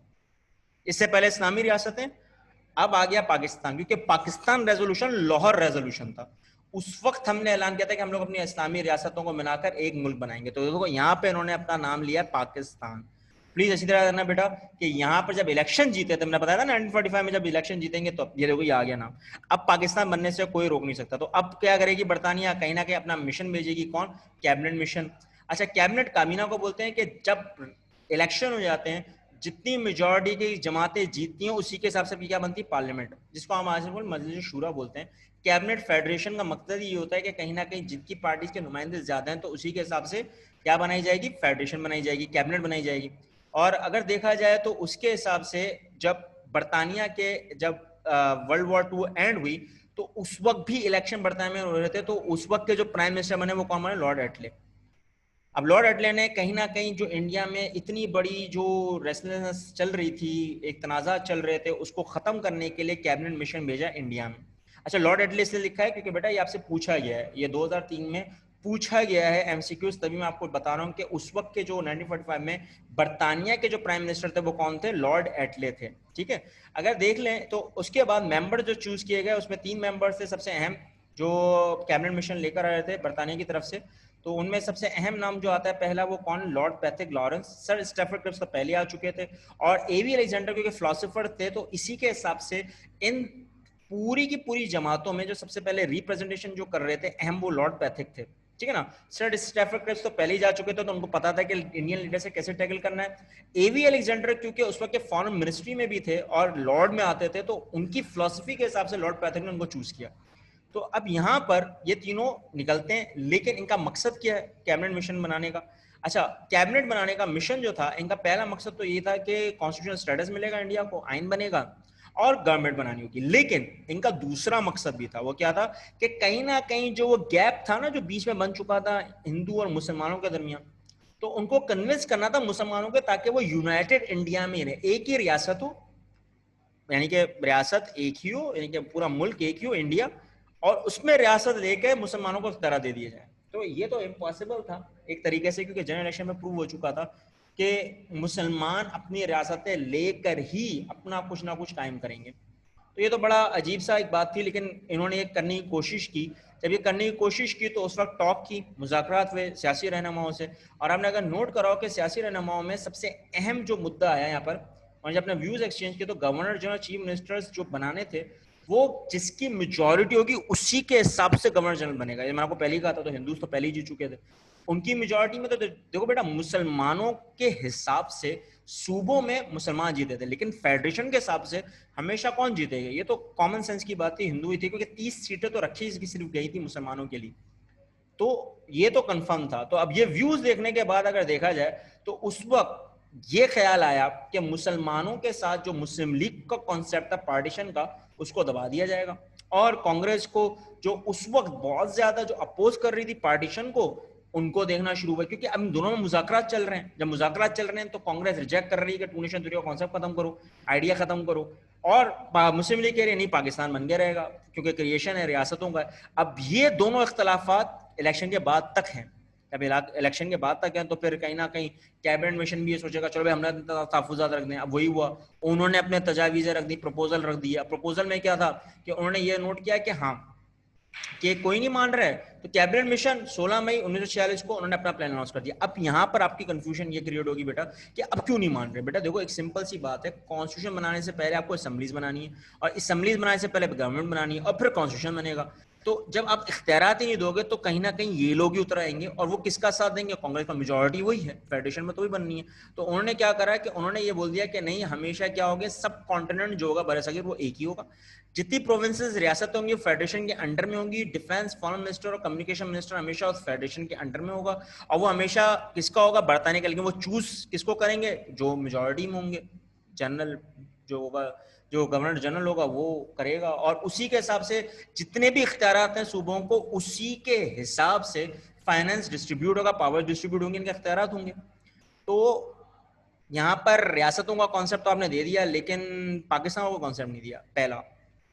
इससे पहले इस्लामी रियासतें, अब आ गया पाकिस्तान, क्योंकि पाकिस्तान रेजोल्यूशन लाहौर रेजोल्यूशन था। उस वक्त हमने ऐलान किया था कि हम लोग अपनी इस्लामी रियासतों को मिलाकर एक मुल्क बनाएंगे, तो देखो यहाँ पे इन्होंने अपना नाम लिया पाकिस्तान। प्लीज अच्छी तरह करना बेटा कि यहाँ पर जब इलेक्शन जीते थे, मैंने बताया था 1945 में जब इलेक्शन जीतेंगे तो ये देखो ये आ गया नाम। अब पाकिस्तान बनने से कोई रोक नहीं सकता। तो अब क्या करेगी बरतानिया? कहीं ना कहीं अपना मिशन भेजेगी। कौन? Cabinet mission. अच्छा, कैबिनेट काबीना को बोलते हैं कि जब इलेक्शन हो जाते हैं जितनी मेजॉरिटी की जमातें जीतती हैं उसी के हिसाब से क्या बनती है? पार्लियामेंट, जिसको हम आज मजलिस शूरा बोलते हैं। कैबिनेट फेडरेशन का मकसद ये होता है कि कहीं ना कहीं जिनकी पार्टी के नुमाइंदे ज्यादा हैं तो उसी के हिसाब से क्या बनाई जाएगी? फेडरेशन बनाई जाएगी, कैबिनेट बनाई जाएगी। और अगर देखा जाए तो उसके हिसाब से जब बरतानिया के जब वर्ल्ड वॉर 2 एंड हुई तो उस वक्त भी इलेक्शन बरतानिया में हो रहे थे, तो उस वक्त के जो प्राइम मिनिस्टर बने वो कौन बने? लॉर्ड एटले। अब लॉर्ड एटले ने कहीं ना कहीं जो इंडिया में इतनी बड़ी जो रेस्टलेसनेस चल रही थी, एक तनाज़ा चल रहे थे, उसको खत्म करने के लिए कैबिनेट मिशन भेजा इंडिया में। अच्छा, लॉर्ड एटले इसलिए लिखा है क्योंकि बेटा ये आपसे पूछा गया है, ये 2003 में पूछा गया है एमसीक्यूज, तभी मैं आपको बता रहा हूँ कि उस वक्त के जो 1945 में बर्तानिया के जो प्राइम मिनिस्टर थे वो कौन थे, लॉर्ड एटले थे। ठीक है, अगर देख लें तो उसके बाद मेंबर जो चूज किए गए उसमें 3 मेंबर थे सबसे अहम, जो कैबिनेट मिशन लेकर आए थे बर्तानिया की तरफ से। तो उनमें सबसे अहम नाम जो आता है पहला, वो कौन, Lord Pethick Lawrence. Sir Stafford Cripps तो पहले आ चुके थे, और एवी अलेक्जेंडर क्योंकि फिलोसोफर थे, तो इसी के हिसाब से इन पूरी की पूरी जमातों में जो सबसे पहले रिप्रेजेंटेशन जो कर रहे थे अहम, वो लॉर्ड पैथिक थे। ठीक है ना, सर स्टैफर्ड क्रिप्स तो पहले ही जा चुके थे, तो उनको पता था कि इंडियन लीडर से कैसे टैकल करना है। एवी अलेक्जेंडर क्योंकि उस वक्त के फॉरेन मिनिस्ट्री में भी थे और लॉर्ड में आते थे, तो उनकी फिलोसफी के हिसाब से लॉर्ड पैथिक ने उनको चूज किया। तो अब यहाँ पर ये तीनों निकलते हैं, लेकिन इनका मकसद क्या है कैबिनेट मिशन बनाने का। अच्छा, कैबिनेट बनाने का मिशन जो था इनका, पहला मकसद तो ये था कि कॉन्स्टिट्यूशनल स्टेटस मिलेगा इंडिया को, आइन बनेगा और गवर्नमेंट बनानी होगी। लेकिन इनका दूसरा मकसद भी था, वो क्या था कि कहीं ना कहीं जो वो गैप था ना जो बीच में बन चुका था हिंदू और मुसलमानों के दरमियान, तो उनको कन्विंस करना था मुसलमानों के, ताकि वो यूनाइटेड इंडिया में रहे, एक ही रियासत हो, यानी कि रियासत एक ही हो, यानी कि पूरा मुल्क एक ही हो इंडिया, और उसमें रियासत लेके मुसलमानों को इख्तियार दे दिए जाए। तो ये तो इम्पॉसिबल था एक तरीके से, क्योंकि जनरल इलेक्शन में प्रूव हो चुका था कि मुसलमान अपनी रियासतें लेकर ही अपना कुछ ना कुछ कायम करेंगे। तो ये तो बड़ा अजीब सा एक बात थी, लेकिन इन्होंने ये करने की कोशिश की। जब ये करने की कोशिश की तो उस वक्त टॉक की, मुज़ाकरात हुए सियासी रहनुमाओं से, और आपने अगर नोट करा हो कि सियासी रहनुमाओं में सबसे अहम जो मुद्दा आया यहाँ पर, और जब अपने व्यूज एक्सचेंज किए, तो गवर्नर जनरल चीफ मिनिस्टर्स जो बनाने थे, वो जिसकी मेजॉरिटी होगी उसी के हिसाब से गवर्नर जनरल बनेगा। ये मैं आपको पहले ही कहा था, तो हिंदू तो पहले ही जीत चुके थे। उनकी मेजॉरिटी में तो देखो बेटा, मुसलमानों के हिसाब से सूबों में मुसलमान जीते थे, लेकिन फेडरेशन के हिसाब से हमेशा कौन जीतेगा, ये तो कॉमन सेंस की बात थी, हिंदू ही थी, क्योंकि 30 सीटें तो रखी सिर्फ गई थी मुसलमानों के लिए, तो ये तो कंफर्म था। तो अब ये व्यूज देखने के बाद अगर देखा जाए, तो उस वक्त ये ख्याल आया कि मुसलमानों के साथ जो मुस्लिम लीग का कॉन्सेप्ट था पार्टीशन का, उसको दबा दिया जाएगा, और कांग्रेस को जो उस वक्त बहुत ज्यादा जो अपोज कर रही थी पार्टीशन को, उनको देखना शुरू हुआ, क्योंकि अब दोनों में मुज़ाकरात चल रहे हैं। जब मुज़ाकरात चल रहे हैं तो कांग्रेस रिजेक्ट कर रही है कि टू नेशन थ्योरी का कॉन्सेप्ट खत्म करो, आइडिया खत्म करो, और मुस्लिम लीग कह रही है नहीं, पाकिस्तान बन गया रहेगा, क्योंकि क्रिएशन है रियासतों का। अब ये दोनों इख्तलाफात इलेक्शन के बाद तक हैं। जब इलेक्शन के बाद तक हैं, तो फिर कहीं ना कहीं कैबिनेट मिशन भी ये सोचेगा चलो भाई हमने तहफ़्फ़ुज़ात रख दें। अब वही हुआ, उन्होंने अपने तजावीज़ें रख दी, प्रपोजल रख दिया। प्रपोजल में क्या था कि उन्होंने ये नोट किया कि हाँ, कि कोई नहीं मान रहा है, तो कैबिनेट मिशन 16 मई 1946 को उन्होंने अपना प्लान अनाउंस कर दिया। अब यहां पर आपकी कंफ्यूजन ये क्रिएट होगी बेटा कि अब क्यों नहीं मान रहे। बेटा देखो, एक सिंपल सी बात है, कॉन्स्टिट्यूशन बनाने से पहले आपको असेंबलीज बनानी है, और असेंबलीज बनाने से पहले गवर्नमेंट बनानी है, और फिर कॉन्स्टिट्यूशन बनेगा। तो जब आप इख्तियारात ही नहीं दोगे, तो कहीं ना कहीं ये लोग ही उतर आएंगे, और वो किसका साथ देंगे, कांग्रेस का मेजॉरिटी वही है, फेडरेशन में तो वही बननी है। तो उन्होंने क्या करा कि उन्होंने ये बोल दिया कि नहीं, हमेशा क्या होगा, सब कॉन्टिनेंट जो होगा बरसगीर वो एक ही होगा, जितनी प्रोविंसेस रियासत होंगी फेडरेशन के अंडर में होंगी, डिफेंस फॉरेन मिनिस्टर और कम्युनिकेशन मिनिस्टर हमेशा उस फेडरेशन के अंडर में होगा, और वो हमेशा किसका होगा, बरताने का, लेकिन वो चूज किसको करेंगे, जो मेजॉरिटी में होंगे, जनरल जो होगा, जो गवर्नर जनरल होगा वो करेगा, और उसी के हिसाब से जितने भी इख्तियारात हैं सूबों को, उसी के हिसाब से फाइनेंस डिस्ट्रीब्यूट होगा, पावर डिस्ट्रीब्यूट होंगे, इनके इख्तियारात होंगे। तो यहाँ पर रियासतों का कॉन्सेप्ट तो आपने दे दिया, लेकिन पाकिस्तान को कॉन्सेप्ट नहीं दिया, पहला।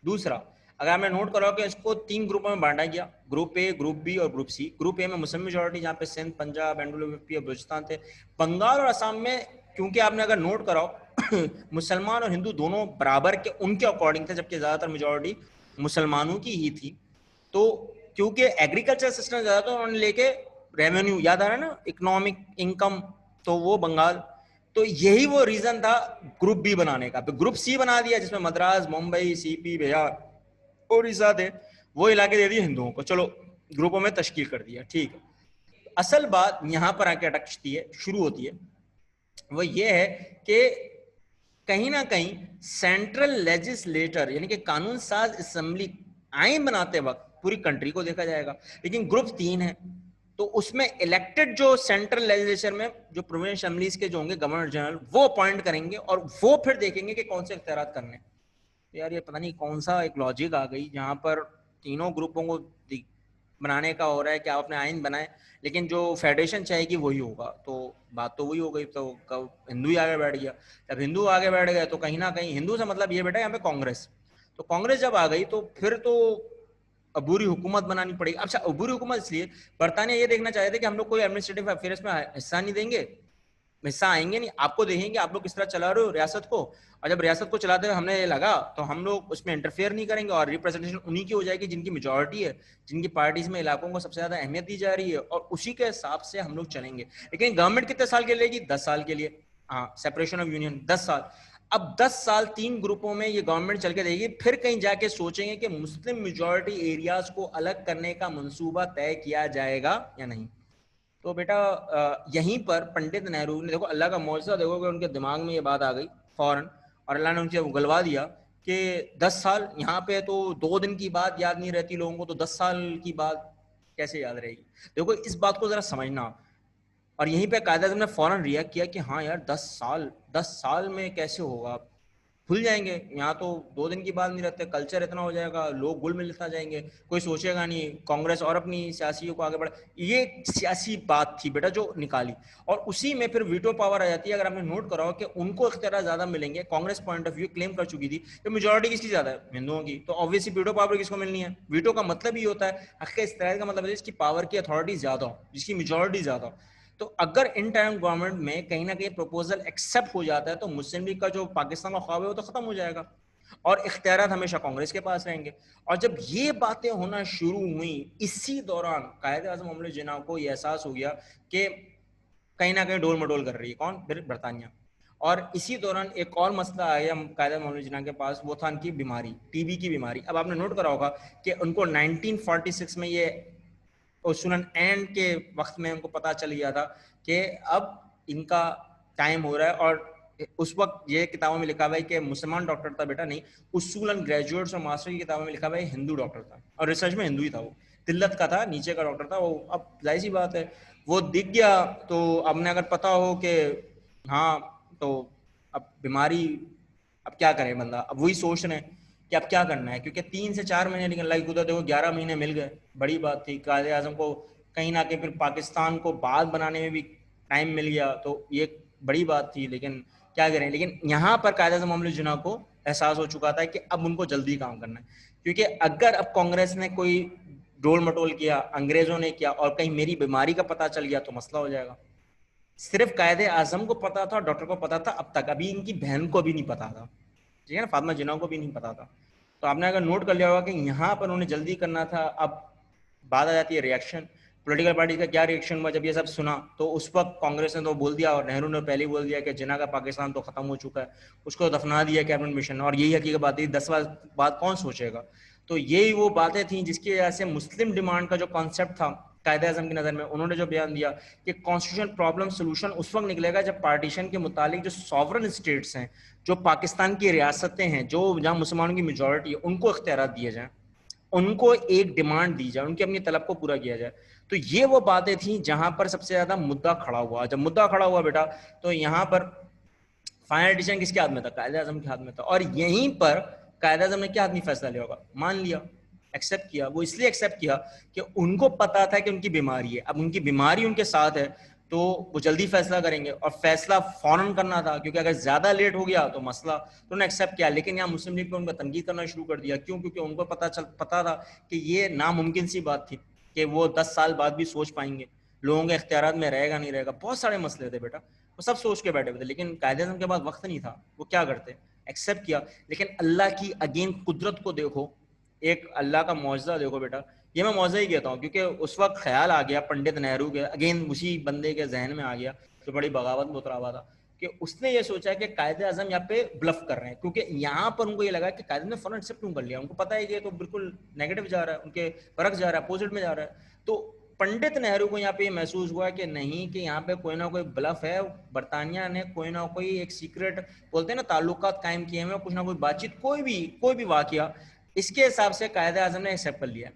दूसरा, अगर आपने नोट करा कि इसको 3 ग्रुपों में बांटा गया, ग्रुप ए, ग्रुप बी और ग्रुप सी। ग्रुप ए में मुस्लिम मेजॉरिटी, जहाँ पे सिंध, पंजाब, एंडोलपी और बलूचिस्तान थे। बंगाल और असम में, क्योंकि आपने अगर नोट कराओ मुसलमान और हिंदू दोनों बराबर के उनके अकॉर्डिंग थे, जबकि ज्यादातर मेजॉरिटी मुसलमानों की ही थी। तो क्योंकि एग्रीकल्चर सिस्टम ज्यादा था, उन्होंने लेके रेवेन्यू, याद आ रहा है ना, इकोनॉमिक इनकम, तो वो बंगाल। तो यही वो रीजन था ग्रुप बी बनाने का। ग्रुप सी बना दिया, जिसमें मद्रास, मुंबई, सीपी, बिहार, उड़ीसा थे, वो इलाके दे दिए हिंदुओं को, चलो ग्रुपों में तश्कील कर दिया, ठीक है। असल बात यहां पर आके अटकती है, शुरू होती है, वो ये है कि कहीं ना कहीं सेंट्रल लेजिस्लेटर यानी कि कानून साज असेंबली आइन बनाते वक्त पूरी कंट्री को देखा जाएगा, लेकिन ग्रुप 3 है, तो उसमें इलेक्टेड जो सेंट्रल लेजिस्लेचर में जो प्रोविंशियल असेंबलीज के जो होंगे गवर्नर जनरल, वो अपॉइंट करेंगे, और वो फिर देखेंगे कि कौन से इख्तियारात करने। तो यार ये पता नहीं कौन सा एक लॉजिक आ गई जहां पर तीनों ग्रुपों को बनाने का हो रहा है कि आप अपने आइन बनाए, लेकिन जो फेडरेशन चाहेगी वही होगा। तो बात तो वही हो गई, तो हिंदू ही आगे बैठ गया। जब हिंदू आगे बैठ गए, तो कहीं ना कहीं हिंदू से मतलब ये बेटा यहाँ पे कांग्रेस, तो कांग्रेस जब आ गई तो फिर तो अबूरी हुकूमत बनानी पड़ेगी। अच्छा, अबूरी हुकूमत इसलिए बरतानिया ये देखना चाहते थे कि हम लोग कोई एडमिनिस्ट्रेटिव अफेयर्स में हिस्सा नहीं देंगे, हिस्सा आएंगे नहीं, आपको देखेंगे आप लोग किस तरह चला रहे हो रियासत को, और जब रियासत को चलाते हुए हमने ये लगा तो हम लोग उसमें इंटरफेयर नहीं करेंगे और रिप्रेजेंटेशन उन्हीं की हो जाएगी जिनकी मेजॉरिटी है, जिनकी पार्टीज में इलाकों को सबसे ज्यादा अहमियत दी जा रही है, और उसी के हिसाब से हम लोग चलेंगे। लेकिन गवर्नमेंट कितने साल के लिए लेगी? 10 साल के लिए। हाँ, सेपरेशन ऑफ यूनियन 10 साल। अब 10 साल 3 ग्रुपों में ये गवर्नमेंट चल के देगी, फिर कहीं जाके सोचेंगे कि मुस्लिम मेजॉरिटी एरियाज को अलग करने का मंसूबा तय किया जाएगा या नहीं। तो बेटा यहीं पर पंडित नेहरू ने, देखो अल्लाह का मौजज़ा, देखो कि उनके दिमाग में ये बात आ गई फौरन, और अल्लाह ने उनसे उगलवा दिया कि 10 साल यहाँ पे तो 2 दिन की बात याद नहीं रहती लोगों को, तो 10 साल की बात कैसे याद रहेगी? देखो इस बात को जरा समझना। और यहीं पे कायदा ने फौरन रिएक्ट किया कि हाँ यार 10 साल में कैसे होगा, भूल जाएंगे, यहाँ तो 2 दिन की बात नहीं रहते, कल्चर इतना हो जाएगा, लोग घुल मिल जाएंगे, कोई सोचेगा नहीं, कांग्रेस और अपनी सियासियों को आगे बढ़ा। ये सियासी बात थी बेटा जो निकाली, और उसी में फिर वीटो पावर आ जाती है। अगर आपने नोट करा हो कि उनको इख्तियार ज्यादा मिलेंगे, Congress point of view claim कर चुकी थी कि मेजोरिटी किसकी ज्यादा है, हिंदुओं की, तो ऑब्वियसली वीटो पावर किसको मिलनी है? वीटो का मतलब ही होता है, हक इस्तेमाल का मतलब है इसकी पावर की अथॉरिटी ज्यादा हो, जिसकी मेजोरिटी ज्यादा हो। तो अगर इन टाइम गवर्नमेंट में कहीं ना कहीं प्रपोजल एक्सेप्ट हो जाता है तो मुस्लिम लीग का जो पाकिस्तान का ख्वाब है वो तो खत्म हो जाएगा, और इख्तियारात हमेशा कांग्रेस के पास रहेंगे। और जब ये बातें होना शुरू हुई, इसी दौरान कायदे आज़म मोहम्मद जिन्ना को ये एहसास हो गया कि कहीं ना कहीं डोल मडोल कर रही है कौन? बरतानिया। और इसी दौरान एक और मसला आया कायदे मोहम्मद जिन्ना के पास, वो था उनकी बीमारी, टीबी की बीमारी। अब आपने नोट करा होगा कि उनको 1946 में ये उसूलन एंड के वक्त में उनको पता चल गया था कि अब इनका टाइम हो रहा है। और उस वक्त ये किताबों में लिखा हुआ है कि मुसलमान डॉक्टर था बेटा, नहीं, उसूलन ग्रेजुएट्स और मास्टर की किताबों में लिखा हुआ है हिंदू डॉक्टर था, और रिसर्च में हिंदू ही था, वो तिल्लत का था, नीचे का डॉक्टर था वो। अब जाहिर सी बात है वो दिख गया, तो अब ने अगर पता हो कि हाँ, तो अब बीमारी, अब क्या करें बंदा, अब वही सोच रहे हैं कि अब क्या करना है, क्योंकि 3 से 4 महीने निकल लाइक उधर देखो 11 महीने मिल गए, बड़ी बात थी। कायदे आजम को कहीं ना कहीं फिर पाकिस्तान को बात बनाने में भी टाइम मिल गया, तो ये बड़ी बात थी। लेकिन क्या करें, लेकिन यहाँ पर कायदे आजम मोहम्मद जिन्ना को एहसास हो चुका था कि अब उनको जल्दी काम करना है, क्योंकि अगर अब कांग्रेस ने कोई डोल मटोल किया, अंग्रेजों ने किया, और कहीं मेरी बीमारी का पता चल गया तो मसला हो जाएगा। सिर्फ कायदे आजम को पता था, डॉक्टर को पता था अब तक, अभी इनकी बहन को भी नहीं पता था, ठीक है ना, फातिमा जिन्ना को भी नहीं पता था। तो आपने अगर नोट कर लिया होगा कि यहाँ पर उन्हें जल्दी करना था। अब बात आ जाती है रिएक्शन, पॉलिटिकल पार्टी का क्या रिएक्शन हुआ जब ये सब सुना? तो उस वक्त कांग्रेस ने तो बोल दिया, और नेहरू ने पहले ही बोल दिया कि जिन्ना का पाकिस्तान तो खत्म हो चुका है, उसको दफना दिया कैबिनेट मिशन, और यही हकीकत बात है, 10 बार बात कौन सोचेगा? तो यही वो बातें थी जिसकी वजह से मुस्लिम डिमांड का जो कॉन्सेप्ट था कायदे आजम की नज़र में, उन्होंने जो बयान दिया कि कॉन्स्टिट्यूशन प्रॉब्लम सोल्यूशन उस वक्त निकलेगा जब पार्टीशन के मुतालिक जो सॉवरन स्टेट्स हैं, जो पाकिस्तान की रियासतें हैं, जो जहाँ मुसलमानों की मेजॉरिटी है, उनको इख्तियार दिए जाएं, उनको एक डिमांड दी जाए, उनकी अपनी तलब को पूरा किया जाए। तो ये वो बातें थी जहां पर सबसे ज्यादा मुद्दा खड़ा हुआ। जब मुद्दा खड़ा हुआ बेटा, तो यहाँ पर फाइनल डिसीजन किसके हाथ में था? कायदे आजम के हाथ में था। और यहीं पर कायदे आजम ने क्या आदमी फैसला लिया होगा? मान लिया, एक्सेप्ट किया। वो इसलिए एक्सेप्ट किया कि उनको पता था कि उनकी बीमारी है, अब उनकी बीमारी उनके साथ है, तो वो जल्दी फैसला करेंगे, और फैसला फौरन करना था, क्योंकि अगर ज्यादा लेट हो गया तो मसला। तो उन्होंने एक्सेप्ट किया। लेकिन यहाँ मुस्लिम लीग पे उनका तनकीद करना शुरू कर दिया। क्यों? क्योंकि उनको पता था कि ये नामुमकिन सी बात थी कि वो 10 साल बाद भी सोच पाएंगे, लोगों के इख्तियारात में रहेगा नहीं रहेगा, बहुत सारे मसले थे बेटा, वो सब सोच के बैठे हुए थे। लेकिन कायदे आज़म के पास वक्त नहीं था, वो क्या करते? एक्सेप्ट किया। लेकिन अल्लाह की अगेन कुदरत को देखो, एक अल्लाह का मौजज़ा देखो बेटा। ये मैं मौजज़ा ही कहता हूँ, क्योंकि उस वक्त ख्याल आ गया पंडित नेहरू के, अगेन उसी बंदे के जहन में आ गया जो बड़ी बगावत में उतरा हुआ था, कि उसने ये सोचा कि कायदे आज़म यहाँ पे ब्लफ कर रहे हैं। क्योंकि यहाँ पर उनको ये लगा कि कायदे ने फौरन एक्सेप्ट क्यों कर लिया, उनको पता है कि ये तो बिल्कुल नेगेटिव जा रहा है, उनके बरक्स जा रहा है, अपोजिट में जा रहा है। तो पंडित नेहरू को यहाँ पे महसूस हुआ कि नहीं, कि यहाँ पे कोई ना कोई ब्लफ है, बरतानिया ने कोई ना कोई एक सीक्रेट, बोलते हैं ना, ताल्लुकात कायम किए हुए, कुछ ना कोई बातचीत, कोई भी वाकया, इसके हिसाब से कायदे आज़म ने एक्सेप्ट कर लिया।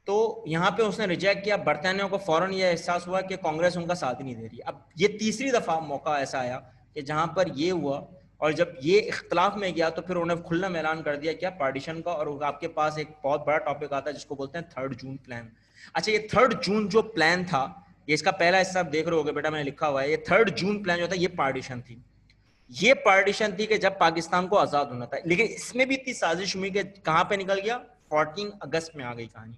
तो यहाँ पे उसने रिजेक्ट किया। बरतानिया को फौरन यह एहसास हुआ कि कांग्रेस उनका साथ ही नहीं दे रही। अब ये तीसरी दफा मौका ऐसा आया कि जहां पर ये हुआ, और जब ये इख्तलाफ में गया तो फिर उन्होंने खुला ऐलान कर दिया क्या? पार्टीशन का। और आपके पास एक बहुत बड़ा टॉपिक आता है जिसको बोलते हैं 3 जून प्लान। अच्छा, ये 3 जून जो प्लान था, ये इसका पहला हिस्सा आप देख रहे होगे बेटा, मैंने लिखा हुआ है, ये 3 जून प्लान जो था ये पार्टीशन थी। ये पार्टीशन थी कि जब पाकिस्तान को आजाद होना था, लेकिन इसमें भी इतनी साजिश हुई कि कहां पे निकल गया, 14 अगस्त में आ गई कहानी।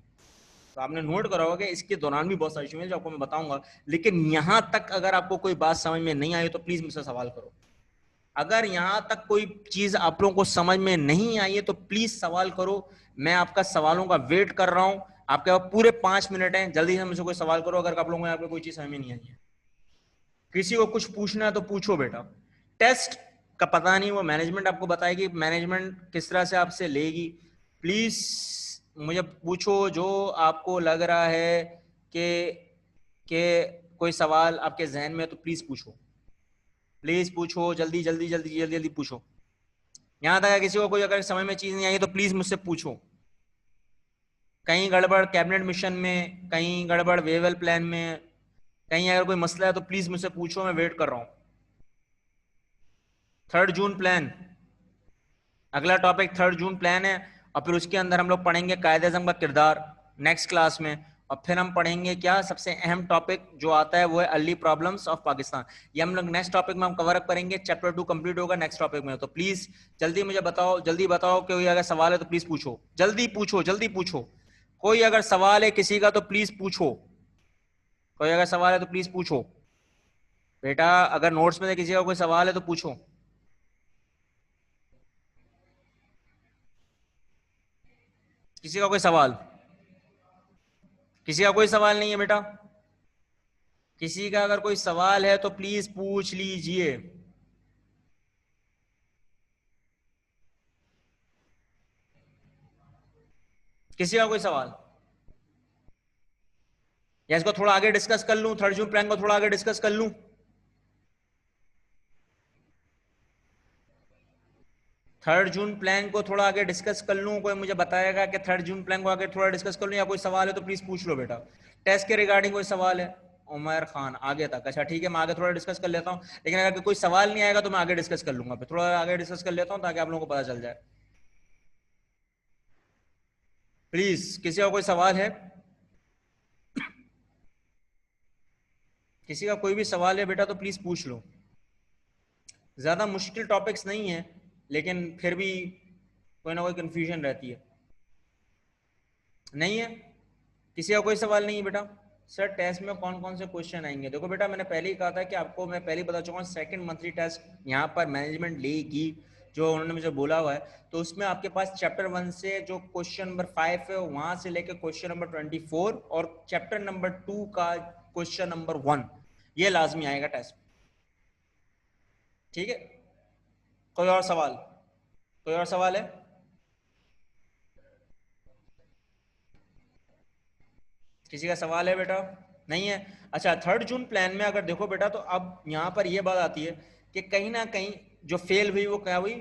तो आपने नोट करा होगा कि इसके दौरान भी बहुत सारी चीजें जो आपको मैं बताऊंगा, लेकिन यहां तक अगर आपको कोई बात समझ में नहीं आई तो प्लीज मुझसे सवाल करो। अगर यहां तक कोई चीज आप लोगों को समझ में नहीं आई है तो प्लीज सवाल करो, मैं आपका सवालों का वेट कर रहा हूं। आपके पास पूरे 5 मिनट हैं, जल्दी से मुझसे कोई सवाल करो अगर आप लोगों को यहाँ पे कोई चीज समझ में नहीं आई है। किसी को कुछ पूछना है तो पूछो बेटा। टेस्ट का पता नहीं, वो मैनेजमेंट आपको बताएगी, मैनेजमेंट किस तरह से आपसे लेगी। प्लीज मुझे पूछो जो आपको लग रहा है कि कोई सवाल आपके जहन में, तो प्लीज पूछो, प्लीज पूछो, जल्दी जल्दी जल्दी जल्दी जल्दी पूछो। यहां तक किसी को कोई अगर समझ में चीज नहीं आई तो प्लीज मुझसे पूछो। कहीं गड़बड़ कैबिनेट मिशन में, कहीं गड़बड़ वेवल प्लान में, कहीं अगर कोई मसला है तो प्लीज मुझसे पूछो, मैं वेट कर रहा हूं। 3 जून प्लान, अगला टॉपिक 3 जून प्लान है, और फिर उसके अंदर हम लोग पढ़ेंगे कायदे आज़म का किरदार नेक्स्ट क्लास में, और फिर हम पढ़ेंगे क्या सबसे अहम टॉपिक जो आता है वो है अर्ली प्रॉब्लम्स ऑफ पाकिस्तान। ये हम लोग नेक्स्ट टॉपिक में हम कवर अप करेंगे, चैप्टर 2 कंप्लीट होगा नेक्स्ट टॉपिक में। तो प्लीज जल्दी मुझे बताओ, जल्दी बताओ कि कोई अगर सवाल है तो प्लीज पूछो, जल्दी पूछो, जल्दी पूछो। कोई अगर सवाल है किसी का तो प्लीज पूछो, कोई अगर सवाल है तो प्लीज पूछो बेटा। अगर नोट्स में से किसी का कोई सवाल है तो पूछो। किसी का कोई सवाल, किसी का कोई सवाल नहीं है बेटा? किसी का अगर कोई सवाल है तो प्लीज पूछ लीजिए। किसी का कोई सवाल, या इसको थोड़ा आगे डिस्कस कर लूं, 3 जून प्लान को थोड़ा आगे डिस्कस कर लूं? 3 जून प्लान को थोड़ा आगे डिस्कस कर लूं? कोई मुझे बताएगा कि 3 जून प्लान को आगे थोड़ा डिस्कस कर लूं, या कोई सवाल है तो प्लीज पूछ लो बेटा। टेस्ट के रिगार्डिंग कोई सवाल है? उमर खान आगे तक, अच्छा ठीक है, मैं आगे थोड़ा डिस्कस कर लेता हूं, लेकिन अगर कोई सवाल नहीं आएगा तो मैं आगे डिस्कस कर लूंगा, फिर थोड़ा आगे डिस्कस कर लेता हूं ताकि आप लोगों को पता चल जाए। प्लीज किसी का कोई सवाल है? किसी का कोई भी सवाल है बेटा तो प्लीज पूछ लो। ज्यादा मुश्किल टॉपिक्स नहीं है, लेकिन फिर भी कोई ना कोई कंफ्यूजन रहती है। नहीं है? किसी का कोई सवाल नहीं है बेटा? सर टेस्ट में कौन कौन से क्वेश्चन आएंगे? देखो बेटा, मैंने पहले ही कहा था कि आपको, मैं पहले ही बता चुका हूँ, सेकंड मंथली टेस्ट यहाँ पर मैनेजमेंट लेगी, जो उन्होंने मुझे बोला हुआ है। तो उसमें आपके पास चैप्टर 1 से जो क्वेश्चन नंबर 5 है वहां से लेकर क्वेश्चन नंबर 24 और चैप्टर नंबर 2 का क्वेश्चन नंबर 1, ये लाजमी आएगा टेस्ट। ठीक है? कोई और सवाल, कोई और सवाल है? किसी का सवाल है बेटा? नहीं है? अच्छा, 3 जून प्लान में अगर देखो बेटा, तो अब यहाँ पर यह बात आती है कि कहीं ना कहीं जो फेल हुई वो क्या हुई?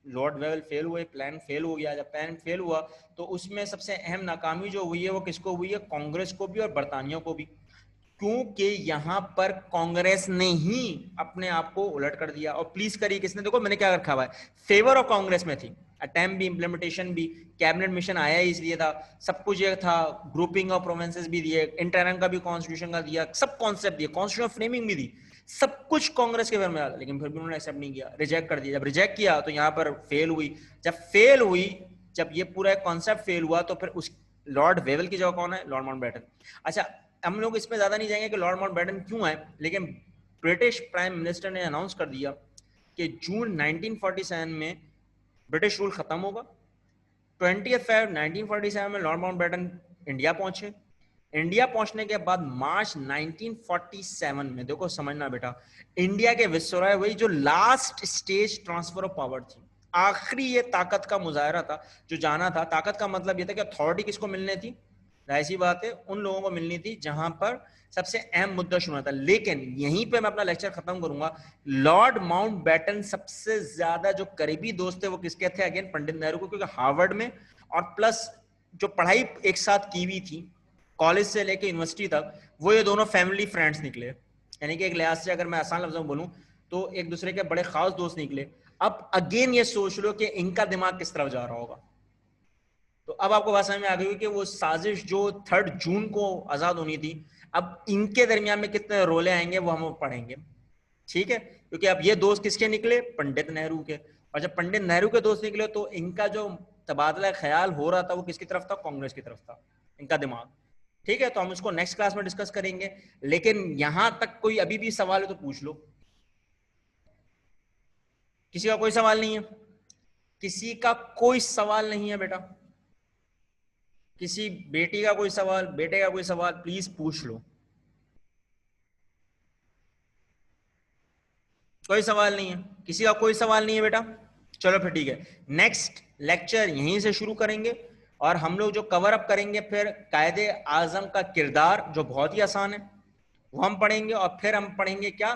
लॉर्ड वेवल फेल हुए, प्लान फेल हो गया। जब प्लान फेल हुआ तो उसमें सबसे अहम नाकामी जो हुई है वो किसको हुई है? कांग्रेस को भी और बरतानिया को भी, क्योंकि यहां पर कांग्रेस ने ही अपने आप को उलट कर दिया। और प्लीज करिए किसने? देखो मैंने क्या रखा हुआ है, फेवर ऑफ कांग्रेस में थी, अटेम्प्ट भी, इम्प्लीमेंटेशन भी, कैबिनेट मिशन आया ही इसलिए था, सब कुछ ये था, ग्रुपिंग ऑफ प्रोविंसेस भी दिए, इंटरन का भी कॉन्स्टिट्यूशन का दिया, सब कॉन्सेप्ट दिए, कॉन्स्टिट्यूशन फ्रेमिंग भी दी, सब कुछ कांग्रेस के बारे में, लेकिन फिर भी उन्होंने एक्सेप्ट नहीं किया, रिजेक्ट कर दिया। जब रिजेक्ट किया तो यहाँ पर फेल हुई। जब फेल हुई, जब ये पूरा कॉन्सेप्ट फेल हुआ तो फिर उस लॉर्ड वेवल की जगह कौन है? Lord Mountbatten. अच्छा, हम लोग इसमें ज्यादा नहीं जाएंगे कि लॉर्ड माउंटबेटन क्यों है, लेकिन ब्रिटिश प्राइम मिनिस्टर ने अनाउंस कर दिया कि जून 1947 में ब्रिटिश रूल खत्म होगा। 20 फेब 1947 में लॉर्ड माउंटबेटन इंडिया पहुंचे। इंडिया पहुंचने के बाद मार्च 1947 में, देखो समझना बेटा, इंडिया के विसराय हुई, जो last stage transfer of power थी, आखिरी ये ताकत का मुजाहरा था जो जाना था। ताकत का मतलब ये था कि अथॉरिटी किसको मिलने थी? ऐसी बात है, उन लोगों को मिलनी थी जहां पर सबसे अहम मुद्दा शुरू होता। लेकिन यहीं पे मैं अपना लेक्चर खत्म करूंगा। लॉर्ड माउंटबेटन सबसे ज्यादा जो करीबी दोस्त थे वो किसके थे? अगेन पंडित नेहरू को, क्योंकि हार्वर्ड में और प्लस जो पढ़ाई एक साथ की हुई थी कॉलेज से लेके यूनिवर्सिटी तक, वो ये दोनों फैमिली फ्रेंड्स निकले। यानी कि एक लिहाज से अगर मैं आसान लफ्जों में बोलूं तो एक दूसरे के बड़े खास दोस्त निकले। अब अगेन ये सोच लो कि इनका दिमाग किस तरफ जा रहा होगा। तो अब आपको बात समझ में आ गई कि वो साजिश जो 3 जून को आजाद होनी थी, अब इनके दरमियान में कितने रोले आएंगे वो हम पढ़ेंगे। ठीक है, क्योंकि अब ये दोस्त किसके निकले, पंडित नेहरू के, और जब पंडित नेहरू के दोस्त निकले तो इनका जो तबादला ख्याल हो रहा था वो किसकी तरफ था, कांग्रेस की तरफ था, इनका दिमाग। ठीक है, तो हम उसको नेक्स्ट क्लास में डिस्कस करेंगे, लेकिन यहां तक कोई अभी भी सवाल है तो पूछ लो। किसी का कोई सवाल नहीं है, किसी का कोई सवाल नहीं है बेटा, किसी बेटी का कोई सवाल, बेटे का कोई सवाल, प्लीज पूछ लो। कोई सवाल नहीं है, किसी का कोई सवाल नहीं है बेटा। चलो फिर ठीक है, नेक्स्ट लेक्चर यहीं से शुरू करेंगे, और हम लोग जो कवर अप करेंगे फिर कायदे आजम का किरदार, जो बहुत ही आसान है, वो हम पढ़ेंगे, और फिर हम पढ़ेंगे क्या,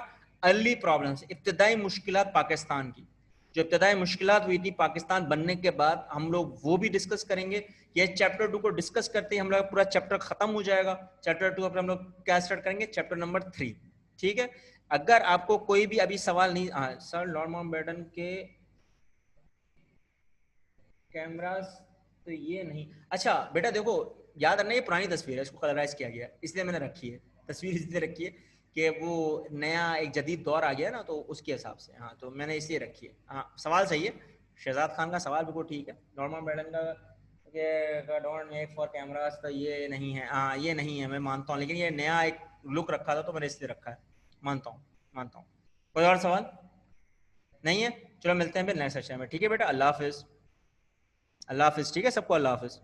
अर्ली प्रॉब्लम्स, इब्तदाई मुश्किलात पाकिस्तान की, जो इब्तदाई मुश्किलात हुई थी पाकिस्तान बनने के बाद, हम लोग वो भी डिस्कस करेंगे। ये चैप्टर 2 को डिस्कस करते ही हम लोग पूरा चैप्टर खत्म हो जाएगा। चैप्टर 2 पर हम लोग क्या स्टार्ट करेंगे, चैप्टर नंबर 3। ठीक है, अगर आपको कोई भी अभी सवाल नहीं, हाँ सर लॉर्ड माउंटबेटन के कैमरास तो ये नहीं, अच्छा बेटा देखो, याद रखना ये पुरानी तस्वीर है, इसको कलराइज किया गया है, इसलिए मैंने रखी है तस्वीर, इसलिए रखी है कि वो नया एक जदीद दौर आ गया ना, तो उसके हिसाब से, हाँ तो मैंने इसलिए रखी है। हाँ सवाल सही है, शहजाद खान का सवाल बिल्कुल ठीक है, लॉर्ड माउंटबेटन का डोंट मेक फॉर कैमरास तो ये नहीं है, हाँ ये नहीं है, मैं मानता हूँ, लेकिन ये नया एक लुक रखा था तो मैंने इसलिए रखा है, मानता हूँ मानता हूँ। कोई और सवाल नहीं है, चलो मिलते हैं फिर नेक्स्ट सेशन में। ठीक है बेटा, अल्लाह हाफिज, अल्लाह हाफिज। ठीक है सबको, अल्लाह हाफिज।